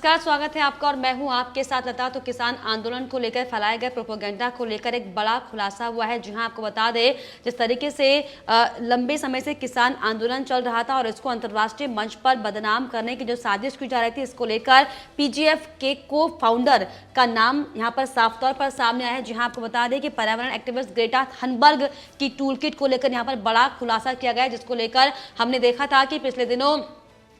नमस्कार, स्वागत है आपका और मैं हूं आपके साथ लता। तो किसान आंदोलन को लेकर फैलाए गए प्रोपेगेंडा को लेकर एक बड़ा खुलासा हुआ है। जहां आपको बता दें, जिस तरीके से लंबे समय से किसान आंदोलन चल रहा था और इसको अंतर्राष्ट्रीय मंच पर बदनाम करने की जो साजिश की जा रही थी, इसको लेकर पीजीएफ के को फाउंडर का नाम यहां पर साफ तौर पर सामने आया है। जहां आपको बता दें कि पर्यावरण एक्टिविस्ट ग्रेटा थनबर्ग की टूल किट को लेकर यहां पर बड़ा खुलासा किया गया है, जिसको लेकर हमने देखा था कि पिछले दिनों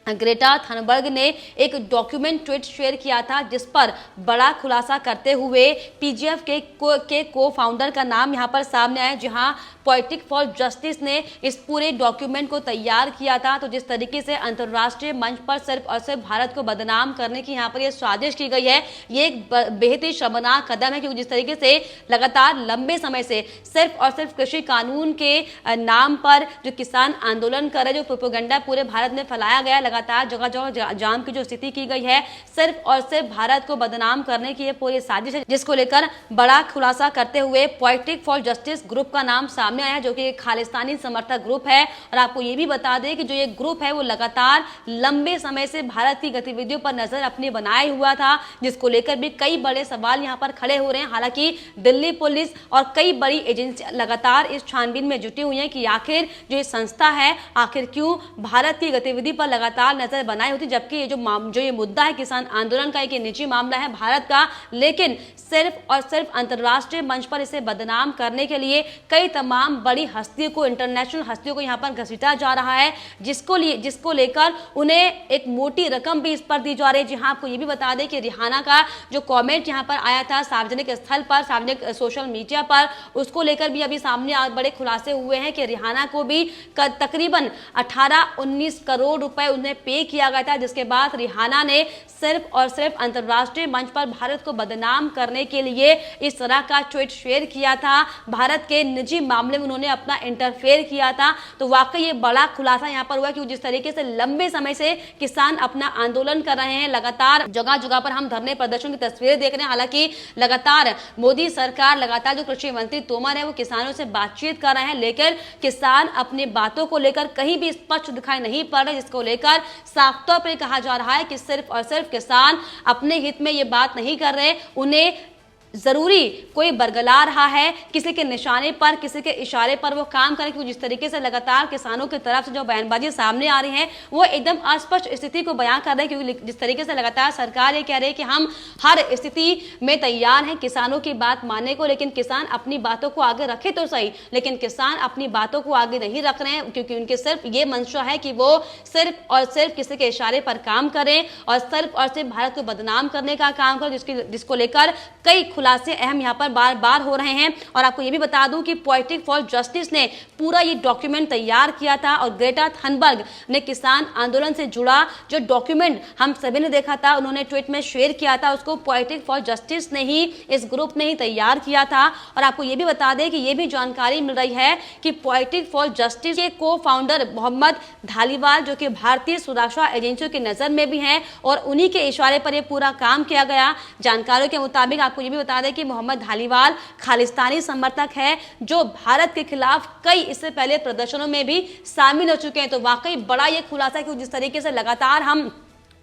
ग्रेटा थनबर्ग ने एक डॉक्यूमेंट ट्वीट शेयर किया था, जिस पर बड़ा खुलासा करते हुए पीजीएफ के को फाउंडर का नाम यहां पर सामने आया, जहां पोएटिक फॉर जस्टिस ने इस पूरे डॉक्यूमेंट को तैयार किया था। तो जिस तरीके से अंतर्राष्ट्रीय मंच पर सिर्फ और सिर्फ भारत को बदनाम करने की यहां पर यह साजिश की गई है, ये एक बेहद ही शर्मनाक कदम है। क्योंकि जिस तरीके से लगातार लंबे समय से सिर्फ और सिर्फ कृषि कानून के नाम पर जो किसान आंदोलन कर रहे, जो प्रोपेगेंडा पूरे भारत में फैलाया गया, लगातार जगह जगह जाम की जो स्थिति की गई है, सिर्फ और सिर्फ भारत को बदनाम करने की ये पूरी साजिश है, जिसको लेकर बड़ा खुलासा करते हुए पोएटिक फॉर जस्टिस ग्रुप का नाम सामने आया, जो कि एक खालिस्तानी समर्थक ग्रुप है। और आपको ये भी बता दें कि जो ये ग्रुप है वो लगातार लंबे समय से भारत की गतिविधियों पर नजर अपनी बनाए हुआ था, जिसको लेकर भी कई बड़े सवाल यहाँ पर खड़े हो रहे हैं। हालांकि दिल्ली पुलिस और कई बड़ी एजेंसियां लगातार इस छानबीन में जुटी हुई हैं कि आखिर जो ये संस्था है, आखिर क्यों भारत की गतिविधि पर लगातार नजर बनाई होती, जबकि ये जो ये मुद्दा है किसान आंदोलन का, एक निजी मामला है भारत का, लेकिन सिर्फ और सिर्फ अंतर्राष्ट्रीय मंच पर इसे बदनाम करने के लिए कई तमाम बड़ी हस्तियों को, इंटरनेशनल हस्तियों को यहां पर घसीटा जा रहा है, जिसको लेकर उन्हें एक मोटी रकम भी इस पर दी जा रही है। जहां आपको ये भी बता दें कि रिहाना का जो कमेंट यहां पर आया था सार्वजनिक स्थल पर, सार्वजनिक सोशल मीडिया पर, उसको लेकर भी अभी सामने बड़े खुलासे हुए हैं कि रिहाना को भी तकरीबन 18-19 करोड़ रुपए उन्हें पे किया गया था, जिसके बाद रिहाना ने सिर्फ और सिर्फ अंतर्राष्ट्रीय मंच पर भारत को बदनाम करने के लिए इस तरह का ट्वीट शेयर किया था। भारत के निजी मामले में उन्होंने अपना इंटरफेयर किया था। तो वाकई ये बड़ा खुलासा यहां पर हुआ कि जिस तरीके से लंबे समय से किसान अपना आंदोलन कर रहे हैं, लगातार जगह जगह पर हम धरने प्रदर्शन की तस्वीरें देख रहे हैं। हालांकि लगातार मोदी सरकार, लगातार जो कृषि मंत्री तोमर है वो किसानों से बातचीत कर रहे हैं, लेकिन किसान अपनी बातों को लेकर कहीं भी स्पष्ट दिखाई नहीं पड़ रहे, जिसको लेकर साफ तौर पर कहा जा रहा है कि सिर्फ और सिर्फ किसान अपने हित में ये बात नहीं कर रहे, उन्हें जरूरी कोई बरगला रहा है, किसी के निशाने पर, किसी के इशारे पर वो काम करें। क्योंकि जिस तरीके से लगातार किसानों की तरफ से जो बयानबाजी सामने आ रही है, वो एकदम अस्पष्ट स्थिति को बयां कर रहे हैं। क्योंकि जिस तरीके से लगातार सरकार ये कह रही है कि हम हर स्थिति में तैयार हैं किसानों की बात मानने को, लेकिन किसान अपनी बातों को आगे रखे तो सही, लेकिन किसान अपनी बातों को आगे नहीं रख रहे हैं, क्योंकि उनके सिर्फ ये मंशा है कि वो सिर्फ और सिर्फ किसी के इशारे पर काम करें और सिर्फ और सिर्फ भारत को बदनाम करने का काम करें, जिसको लेकर कई खुलासे अहम यहां पर बार बार हो रहे हैं। और आपको यह भी बता दूं कि पोएटिक फॉर जस्टिस ने पूरा ये डॉक्यूमेंट तैयार किया था और ग्रेटा थनबर्ग ने किसान आंदोलन से जुड़ा जो डॉक्यूमेंट हम सभी ने देखा था, उन्होंने ट्वीट में शेयर किया था, उसको पोएटिक फॉर जस्टिस ने ही, इस ग्रुप ने ही तैयार किया था। और आपको यह भी बता दें कि यह भी जानकारी मिल रही है कि पोएटिक फॉर जस्टिस के को फाउंडर मोहम्मद धालीवाल, जो कि भारतीय सुरक्षा एजेंसियों की नजर में भी हैं, और उन्हीं के इशारे पर यह पूरा काम किया गया। जानकारियों के मुताबिक आपको यह भी बता दें कि मोहम्मद धालीवाल खालिस्तानी समर्थक है, जो भारत के खिलाफ कई इससे पहले प्रदर्शनों में भी शामिल हो चुके हैं। तो वाकई बड़ा ये खुलासा है कि जिस तरीके से लगातार हम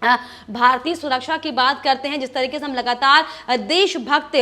भारतीय सुरक्षा की बात करते हैं, जिस तरीके से हम लगातार देशभक्त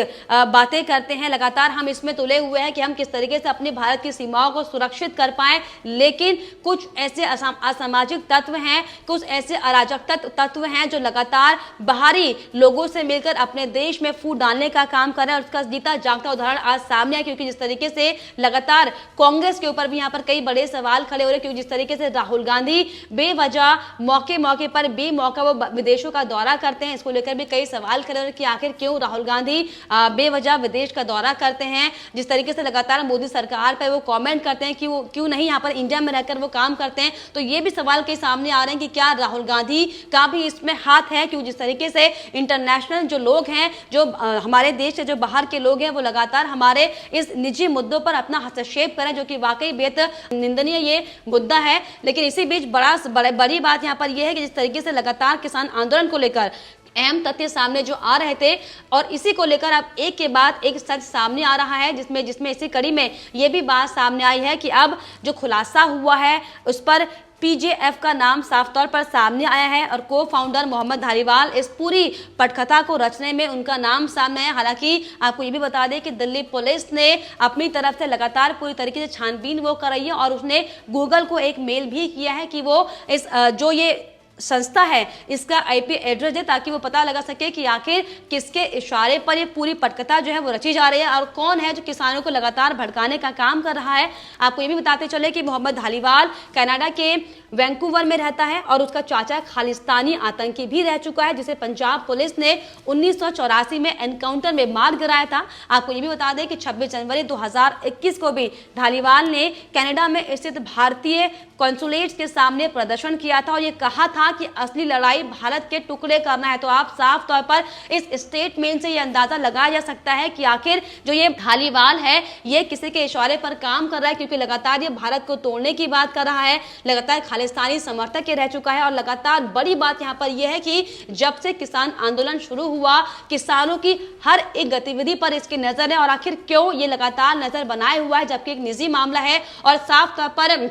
बातें करते हैं, लगातार हम इसमें तुले हुए हैं कि हम किस तरीके से अपने भारत की सीमाओं को सुरक्षित कर पाएं, लेकिन कुछ ऐसे असामाजिक तत्व हैं, कुछ ऐसे अराजक तत्व हैं जो लगातार बाहरी लोगों से मिलकर अपने देश में फूट डालने का काम कर रहे हैं। और उसका जीता जागता उदाहरण आज सामने है, क्योंकि जिस तरीके से लगातार कांग्रेस के ऊपर भी यहाँ पर कई बड़े सवाल खड़े हो रहे हैं। क्योंकि जिस तरीके से राहुल गांधी बेवजह मौके पर बेमौका वो विदेशों का दौरा करते हैं, इसको लेकर भी कई सवाल खड़े हो रहे हैं कि आखिर क्यों राहुल गांधी बेवजह विदेश का दौरा करते हैं। जिस तरीके से लगातार मोदी सरकार पर वो कमेंट करते हैं कि वो क्यों नहीं यहाँ पर इंडिया में रहकर वो काम करते हैं, तो ये भी सवाल के सामने आ रहे हैं कि क्या राहुल गांधी का भी इसमें हाथ है। क्यों जिस तरीके से इंटरनेशनल जो लोग हैं, जो हमारे देश से जो बाहर के लोग हैं, वो लगातार हमारे इस निजी मुद्दों पर अपना हस्तक्षेप करें, जो कि वाकई बेहद निंदनीय ये मुद्दा है। लेकिन इसी बीच बड़ी बात यहाँ पर यह है कि जिस तरीके से लगातार किसान आंदोलन को लेकर अहम तथ्य सामने जो आ रहे थे और इसी को लेकर अब एक के बाद एक सच सामने आ रहा है, जिसमें इसी कड़ी में ये भी बात सामने आई है कि अब जो खुलासा हुआ है उस पर पीजेएफ का नाम साफ तौर पर सामने आया है और को फाउंडर मोहम्मद धारीवाल इस पूरी पटकथा को रचने में उनका नाम सामने आया। हालांकि आपको ये भी बता दें कि दिल्ली पुलिस ने अपनी तरफ से लगातार पूरी तरीके से छानबीन वो कर रही है और उसने गूगल को एक मेल भी किया है कि वो इस जो ये संस्था है इसका आईपी एड्रेस दे ताकि वो पता लगा सके कि आखिर किसके इशारे पर ये पूरी पटकथा जो है वो रची जा रही है और कौन है जो किसानों को लगातार भड़काने का काम कर रहा है। आपको ये भी बताते चले कि मोहम्मद धालीवाल कनाडा के वैंकूवर में रहता है और उसका चाचा खालिस्तानी आतंकी भी रह चुका है जिसे पंजाब पुलिस ने 1984 में एनकाउंटर में मार गिराया था। आपको ये भी बता दें कि 26 जनवरी 2021 को भी धालीवाल ने कनाडा में स्थित भारतीय कॉन्सुलेट के सामने प्रदर्शन किया था और ये कहा था कि असली लड़ाई भारत के टुकड़े करना है। तो आप साफ तौर पर इस स्टेटमेंट से ये अंदाजा लगाया जा सकता है कि आखिर जो ये धालीवाल है ये किसी के इशारे पर काम कर रहा है, क्योंकि लगातार ये भारत को तोड़ने की बात कर रहा है, लगातार खालिस्तानी समर्थक ये रह चुका है और लगातार बड़ी बात यहाँ पर यह है कि जब से किसान आंदोलन शुरू हुआ किसानों की हर एक गतिविधि पर इसकी नजर है और आखिर क्यों ये लगातार नजर बनाए हुआ है, जबकि एक निजी मामला है और साफ तौर पर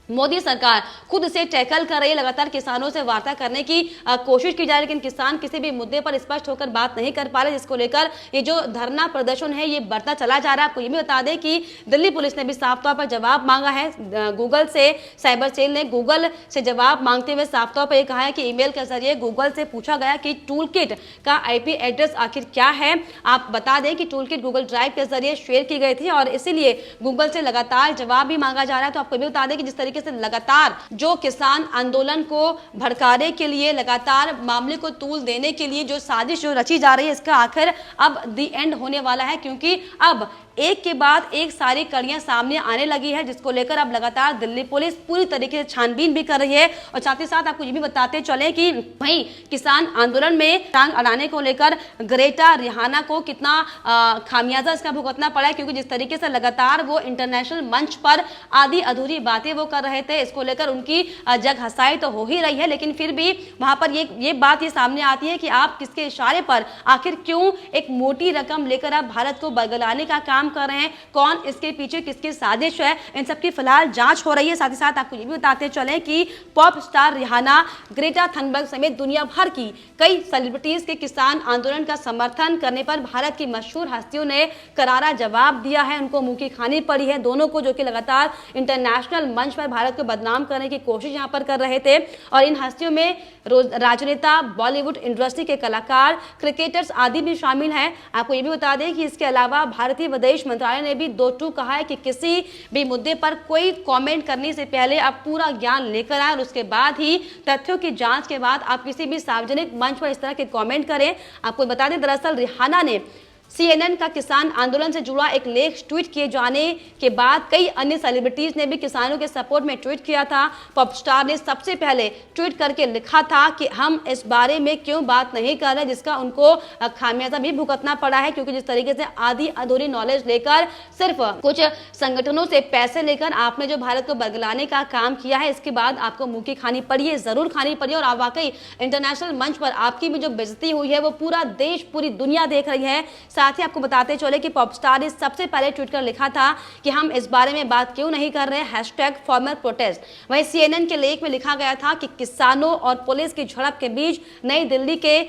मोदी सरकार खुद से टैकल कर रही है, लगातार किसानों से वार्ता करने की कोशिश की जा रही है, लेकिन किसान किसी भी मुद्दे पर स्पष्ट होकर बात नहीं कर पा रहे, जिसको लेकर ये जो धरना प्रदर्शन है ये बढ़ता चला जा रहा है। आपको ये भी बता दें कि दिल्ली पुलिस ने भी साफ तौर पर जवाब मांगा है गूगल से। साइबर सेल ने गूगल से जवाब मांगते हुए साफ तौर पर यह कहा है कि ईमेल के जरिए गूगल से पूछा गया कि टूल किट का आईपी एड्रेस आखिर क्या है। आप बता दें कि टूल किट गूगल ड्राइव के जरिए शेयर की गई थी और इसीलिए गूगल से लगातार जवाब भी मांगा जा रहा है। तो आपको भी बता दें कि जिस तरीके से लगातार जो किसान आंदोलन को भड़काने के लिए, लगातार मामले को तूल देने के लिए जो साजिश जो रची जा रही है इसका आखिर अब दी एंड होने वाला है, क्योंकि अब एक के बाद एक सारी कड़ियां सामने आने लगी है, जिसको लेकर अब लगातार दिल्ली पुलिस पूरी तरीके से छानबीन भी कर रही है। और साथ ही साथ आपको ये भी बताते चले कि वहीं किसान आंदोलन में टांग अड़ाने को लेकर ग्रेटा रिहाना को कितना खामियाजा इसका भुगतना पड़ा है, क्योंकि जिस तरीके से लगातार वो इंटरनेशनल मंच पर आधी अधूरी बातें वो कर रहे थे, इसको लेकर उनकी जग हंसाई तो हो ही रही है, लेकिन फिर भी वहां पर ये बात ये सामने आती है कि आप किसके इशारे पर आखिर क्यों एक मोटी रकम लेकर आप भारत को बरगलाने का काम कर रहे हैं, कौन इसके पीछे किसकी साजिश है, इन सब की फिलहाल जांच हो रही है। साथ ही साथ आपको ये भी बताते चलें कि pop star Rihanna, Greta Thunberg समेत दुनिया भर की कई सेलिब्रिटीज के किसान आंदोलन का समर्थन करने पर भारत की मशहूर हस्तियों ने करारा जवाब दिया है, उनको मुंह की खानी पड़ी है। दोनों को जो कि लगातार इंटरनेशनल मंच पर भारत को बदनाम करने की कोशिश यहाँ पर कर रहे थे और इन हस्तियों में राजनेता, बॉलीवुड इंडस्ट्री के कलाकार, क्रिकेटर्स आदि भी शामिल हैं। आपको ये भी बता दें कि इसके अलावा भारतीय विदेश मंत्रालय ने भी दो टूक कहा है कि किसी भी मुद्दे पर कोई कमेंट करने से पहले आप पूरा ज्ञान लेकर आए और उसके बाद ही तथ्यों की जांच के बाद आप किसी भी सार्वजनिक मंच पर इस तरह के कमेंट करें। आपको बता दें दरअसल रिहाना ने CNN का किसान आंदोलन से जुड़ा एक लेख ट्वीट किए जाने के बाद कई अन्य सेलिब्रिटीज ने भी किसानों के सपोर्ट में ट्वीट किया था। पॉप स्टार ने सबसे पहले ट्वीट करके लिखा था कि हम इस बारे में क्यों बात नहीं कर रहे, जिसका उनको खामियाजा भी भुगतना पड़ा है, क्योंकि जिस तरीके से आधी अधूरी नॉलेज लेकर सिर्फ कुछ संगठनों से पैसे लेकर आपने जो भारत को बरगलाने का काम किया है, इसके बाद आपको मुंह की खानी पड़ी है, जरूर खानी पड़ी है। और वाकई इंटरनेशनल मंच पर आपकी भी जो बेइज्जती हुई है वो पूरा देश, पूरी दुनिया देख रही है। साथ ही आपको बताते चले कि पॉप स्टार ने सबसे पहले ट्वीट कर लिखा था कि हम इस बारे में बात क्यों नहीं कर रहे हैं, #फार्मर प्रोटेस्ट। वहीं CNN के लेख में लिखा गया था कि किसानों और पुलिस की झड़प के बीच नई दिल्ली के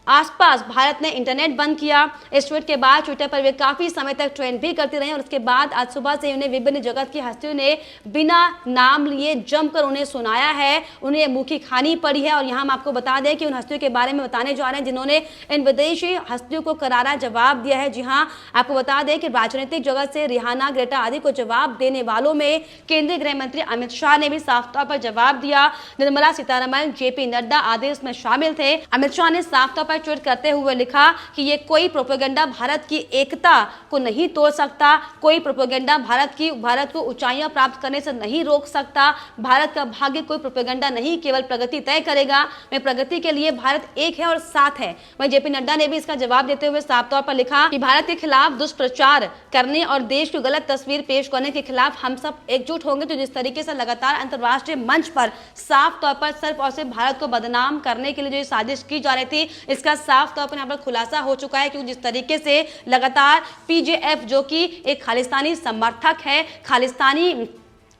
आसपास भारत ने इंटरनेट बंद किया। इस ट्वीट के बाद ट्विटर पर वे काफी समय तक ट्रेंड भी करती रही और उसके बाद आज सुबह से उन्हें विभिन्न जगत की हस्तियों ने बिना नाम लिए जमकर उन्हें सुनाया है, उन्हें मुंह की खानी पड़ी है। और यहाँ हम आपको बता दें कि उन हस्तियों के बारे में बताने जा रहे हैं जिन्होंने इन विदेशी हस्तियों को करारा जवाब दिया है। जी हाँ, आपको बता दें कि राजनीतिक जगत से रिहाना, ग्रेटा आदि को जवाब देने वालों में केंद्रीय गृह मंत्री अमित शाह ने भी साफ तौर पर जवाब दिया। निर्मला सीतारमण, JP नड्डा आदि इसमें शामिल थे। अमित शाह ने साफ तौर पर पर ट्वीट करते हुए लिखा कि ये कोई प्रोपेगेंडा भारत की एकता को नहीं तोड़ सकता, कोई प्रोपेगेंडा भारत को ऊंचाइयां प्राप्त करने से नहीं रोक सकता। भारत का भाग्य कोई प्रोपेगेंडा नहीं केवल प्रगति तय करेगा। मैं प्रगति के लिए भारत एक है और साथ है। वहीं जेपी नड्डा ने भी इसका जवाब देते हुए साफ तौर पर लिखा कि भारत के खिलाफ दुष्प्रचार करने और देश की गलत तस्वीर पेश करने के खिलाफ हम सब एकजुट होंगे। तो जिस तरीके से लगातार अंतर्राष्ट्रीय मंच पर साफ तौर पर सिर्फ और सिर्फ भारत को बदनाम करने के लिए जो साजिश की जा रही थी, इसका साफ तौर पर यहाँ पर खुलासा हो चुका है। क्योंकि जिस तरीके से लगातार पीजेएफ जो कि एक खालिस्तानी समर्थक है, खालिस्तानी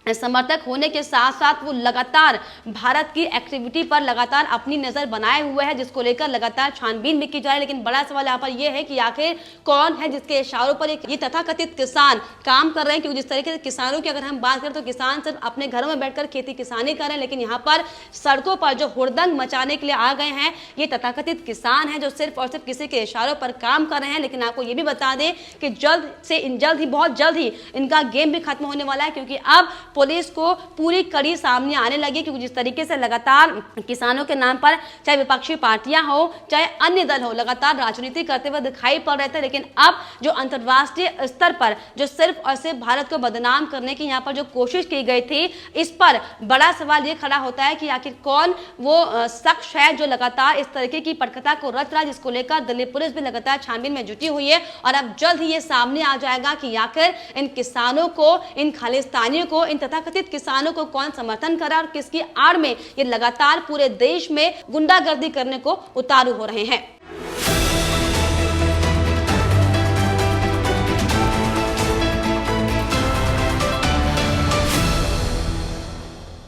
समर्थक होने के साथ साथ वो लगातार भारत की एक्टिविटी पर लगातार अपनी नजर बनाए हुए है, जिसको लेकर लगातार छानबीन भी की जा रही है। लेकिन बड़ा सवाल यहाँ पर यह है कि आखिर कौन है जिसके इशारों पर ये तथाकथित किसान काम कर रहे हैं। क्योंकि जिस तरीके से किसानों की अगर हम बात करें तो किसान सिर्फ अपने घरों में बैठकर खेती किसानी कर रहे हैं, लेकिन यहाँ पर सड़कों पर जो हुड़दंग मचाने के लिए आ गए हैं ये तथाकथित किसान है जो सिर्फ और सिर्फ किसी के इशारों पर काम कर रहे हैं। लेकिन आपको ये भी बता दें कि बहुत जल्द ही इनका गेम भी खत्म होने वाला है, क्योंकि अब पुलिस को पूरी कड़ी सामने आने लगी। क्योंकि जिस तरीके से लगातार किसानों के नाम पर चाहे विपक्षी पार्टियां हो चाहे अन्य दल हो लगातार राजनीति करते हुए दिखाई पड़ रहे थे, लेकिन अब जो अंतर्राष्ट्रीय स्तर पर जो सिर्फ और सिर्फ भारत को बदनाम करने की यहाँ पर जो कोशिश की गई थी, इस पर बड़ा सवाल ये खड़ा होता है कि आखिर कौन वो शख्स है जो लगातार इस तरीके की पटकथा को रच रहा है, जिसको लेकर दिल्ली पुलिस भी लगातार छानबीन में जुटी हुई है। और अब जल्द ही ये सामने आ जाएगा कि आखिर इन किसानों को, इन खालिस्तानियों को, इन तथाकथित किसानों को कौन समर्थन करा और किसकी आड़ में ये लगातार पूरे देश में गुंडागर्दी करने को उतारू हो रहे हैं।